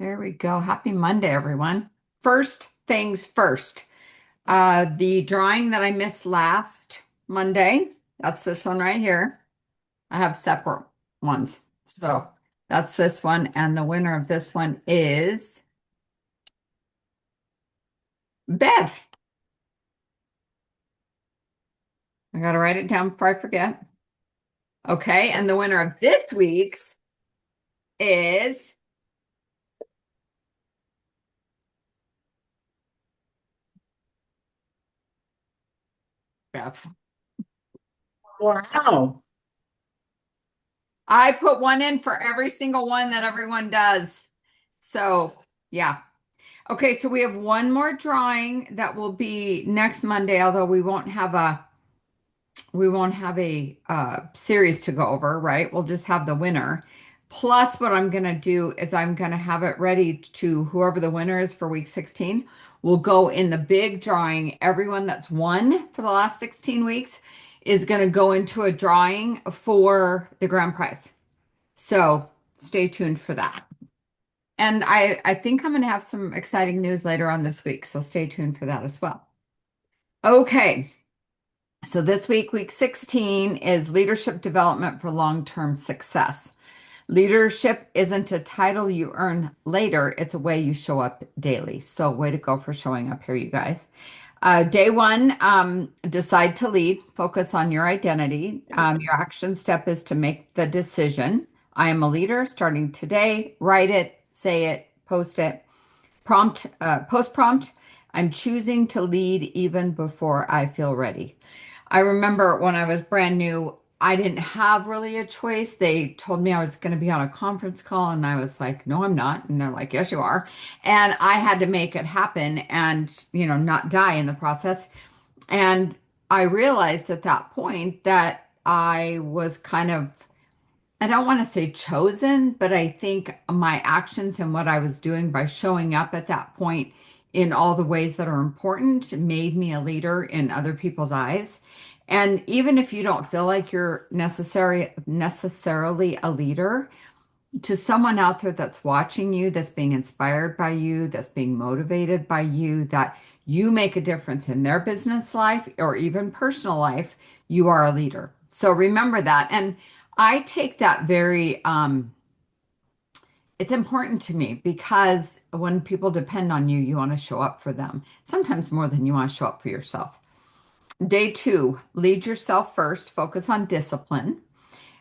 There we go. Happy Monday, everyone. First things first. The drawing that I missed last Monday, that's this one right here. I have separate ones. So that's this one. And the winner of this one is Bev. I got to write it down before I forget. Okay. And the winner of this week's is Bev. Wow. I put one in for every single one that everyone does. So, yeah. Okay, so we have one more drawing that will be next Monday, although we won't have a series to go over, right? We'll just have the winner. Plus, what I'm gonna do is I'm gonna have it ready to whoever the winner is for week 16 will go in the big drawing. Everyone that's won for the last 16 weeks is gonna go into a drawing for the grand prize. So stay tuned for that. And I think I'm going to have some exciting news later on this week, so stay tuned for that as well. Okay, so this week, week 16, is leadership development for long-term success. Leadership isn't a title you earn later, it's a way you show up daily. So, way to go for showing up here, you guys. Day one, decide to lead, focus on your identity. Your action step is to make the decision. I am a leader starting today. Write it, say it, post it. Post prompt. I'm choosing to lead even before I feel ready. I remember when I was brand new, I didn't have really a choice. They told me I was going to be on a conference call, and I was like, no, I'm not. And they're like, yes, you are. And I had to make it happen and, not die in the process. And I realized at that point that I was kind of, I don't want to say chosen, but I think my actions and what I was doing by showing up at that point in all the ways that are important made me a leader in other people's eyes. And even if you don't feel like you're necessarily a leader, to someone out there that's watching you, that's being inspired by you, that's being motivated by you, that you make a difference in their business life or even personal life, you are a leader. So remember that. And I take that it's important to me because when people depend on you, you want to show up for them, sometimes more than you want to show up for yourself. Day two, lead yourself first, focus on discipline.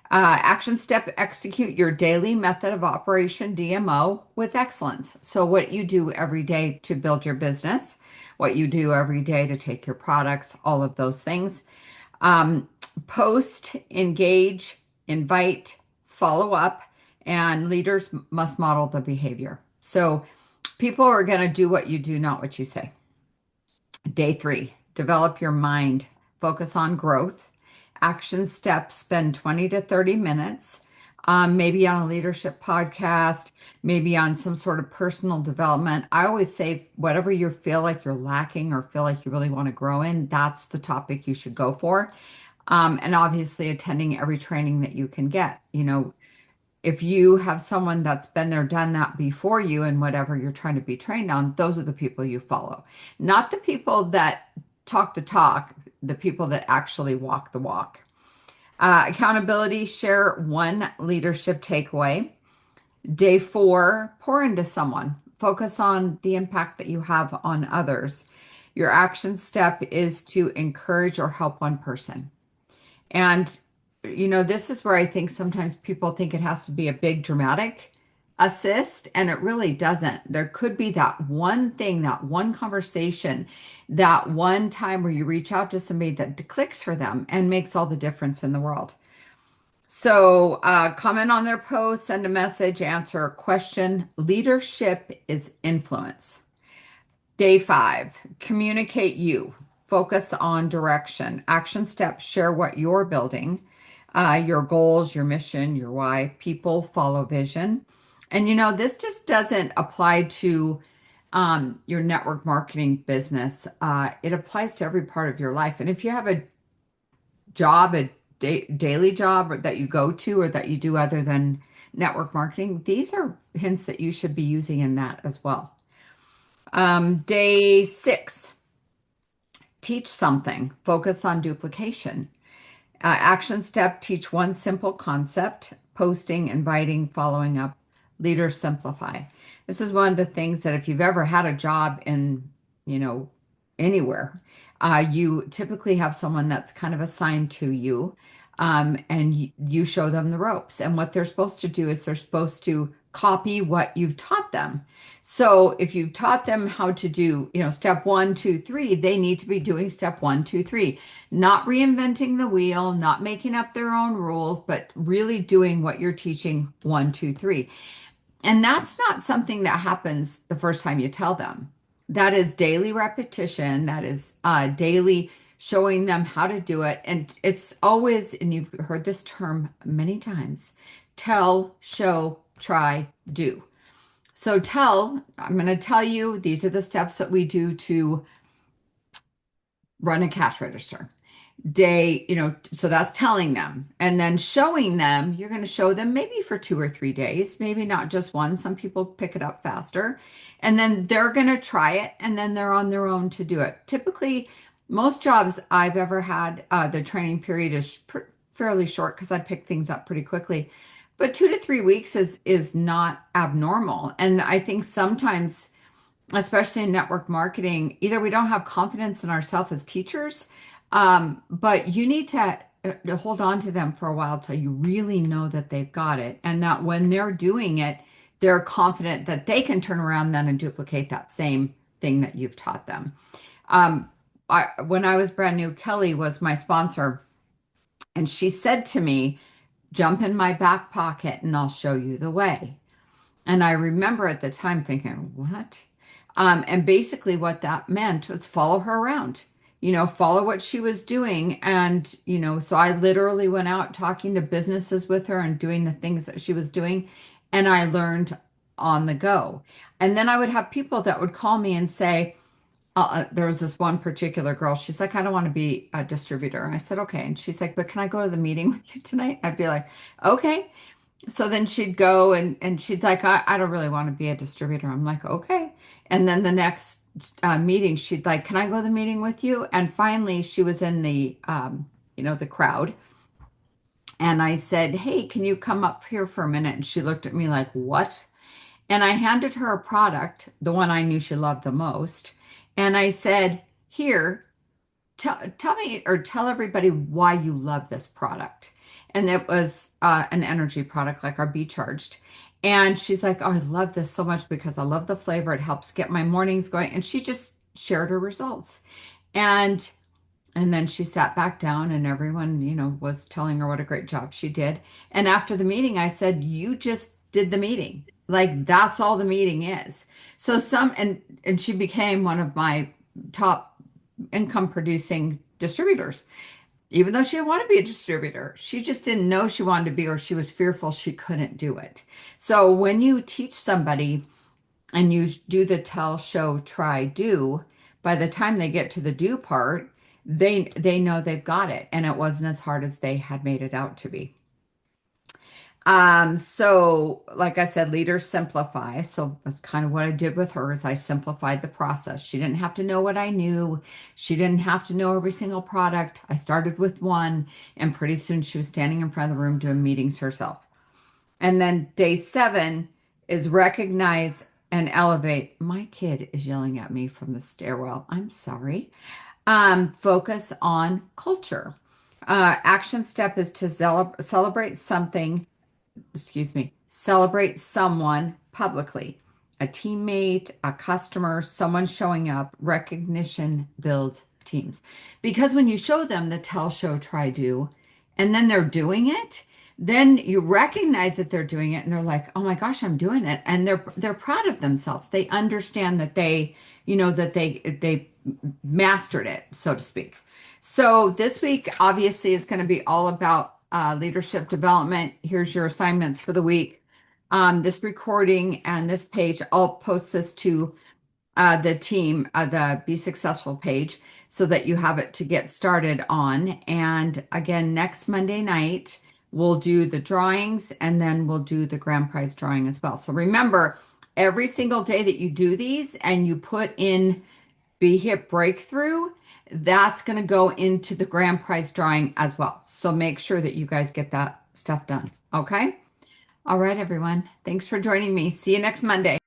Action step, execute your daily method of operation DMO with excellence. So, what you do every day to build your business, what you do every day to take your products, all of those things. Um, Post, engage, invite, follow up, and leaders must model the behavior. So, people are going to do what you do, not what you say. Day three, develop your mind, focus on growth. Action steps, spend 20 to 30 minutes, maybe on a leadership podcast, maybe on some sort of personal development. I always say, whatever you feel like you're lacking or feel like you really want to grow in, that's the topic you should go for. And obviously, attending every training that you can get. If you have someone that's been there, done that before you, and whatever you're trying to be trained on, those are the people you follow, not the people that talk the talk, the people that actually walk the walk. Accountability, share one leadership takeaway. Day four, pour into someone. Focus on the impact that you have on others. Your action step is to encourage or help one person. And, this is where I think sometimes people think it has to be a big dramatic assist, and it really doesn't. There could be that one thing, that one conversation, that one time where you reach out to somebody that clicks for them and makes all the difference in the world. So, comment on their post, send a message, answer a question. Leadership is influence. Day five, communicate you. Focus on direction. Action steps, share what you're building, your goals, your mission, your why. People follow vision. And this just doesn't apply to your network marketing business. It applies to every part of your life. And if you have a job, daily job that you go to or that you do other than network marketing, these are hints that you should be using in that as well. Day 6, teach something, focus on duplication. Action step, teach one simple concept, posting, inviting, following up, leaders simplify. This is one of the things that if you've ever had a job in, you know, anywhere, you typically have someone that's kind of assigned to you, and you show them the ropes. And what they're supposed to do is they're supposed to copy what you've taught them. So if you've taught them how to do, step one, two, three, they need to be doing step one, two, three, not reinventing the wheel, not making up their own rules, but really doing what you're teaching one, two, three. And that's not something that happens the first time you tell them. That is daily repetition. That is daily showing them how to do it. And it's always, and you've heard this term many times, tell, show, try, do. So I'm going to tell you, these are the steps that we do to run a cash register. So that's telling them. And then showing them, you're going to show them maybe for 2 or 3 days, maybe not just one. Some people pick it up faster. And then they're going to try it, and then they're on their own to do it. Typically, most jobs I've ever had, the training period is fairly short because I pick things up pretty quickly. But 2 to 3 weeks is not abnormal. And I think sometimes, especially in network marketing, either we don't have confidence in ourselves as teachers, but you need to hold on to them for a while till you really know that they've got it, and that when they're doing it, they're confident that they can turn around then and duplicate that same thing that you've taught them. When I was brand new, Kelly was my sponsor, and she said to me, jump in my back pocket and I'll show you the way. And I remember at the time thinking, what? And basically what that meant was follow her around, follow what she was doing. And, so I literally went out talking to businesses with her and doing the things that she was doing. And I learned on the go. And then I would have people that would call me and say, there was this one particular girl. She's like, I don't want to be a distributor. And I said, okay. And she's like, but can I go to the meeting with you tonight? I'd be like, okay. So then she'd go and she'd like, I don't really want to be a distributor. I'm like, okay. And then the next meeting, she'd like, can I go to the meeting with you? And finally, she was in the crowd. And I said, hey, can you come up here for a minute? And she looked at me like, what? And I handed her a product, the one I knew she loved the most. And I said, here, tell me or tell everybody why you love this product. And it was an energy product like our Be Charged. And she's like, oh, I love this so much because I love the flavor. It helps get my mornings going. And she just shared her results. And and then she sat back down and everyone, was telling her what a great job she did. And after the meeting, I said, you just did the meeting. Like that's all the meeting is. So and she became one of my top income producing distributors. Even though she didn't want to be a distributor, she just didn't know she wanted to be, or she was fearful she couldn't do it. So when you teach somebody and you do the tell, show, try, do, by the time they get to the do part, they know they've got it, and it wasn't as hard as they had made it out to be. So like I said, leaders simplify. So that's kind of what I did with her is I simplified the process. She didn't have to know what I knew. She didn't have to know every single product. I started with one, and pretty soon she was standing in front of the room doing meetings herself. And then day 7 is recognize and elevate. My kid is yelling at me from the stairwell. I'm sorry. Focus on culture. Action step is to celebrate something, celebrate someone publicly. A teammate, a customer, someone showing up. Recognition builds teams. Because when you show them the tell, show, try, do, and then they're doing it, then you recognize that they're doing it and they're like, oh my gosh, I'm doing it. And they're proud of themselves. They understand that they mastered it, so to speak. So this week obviously is going to be all about leadership development. Here's your assignments for the week. This recording and this page, I'll post this to the team, the Be Successful page, so that you have it to get started on. And again, next Monday night, we'll do the drawings, and then we'll do the grand prize drawing as well. So remember, every single day that you do these and you put in BHIP breakthrough, that's going to go into the grand prize drawing as well. So make sure that you guys get that stuff done. Okay. All right, everyone. Thanks for joining me. See you next Monday.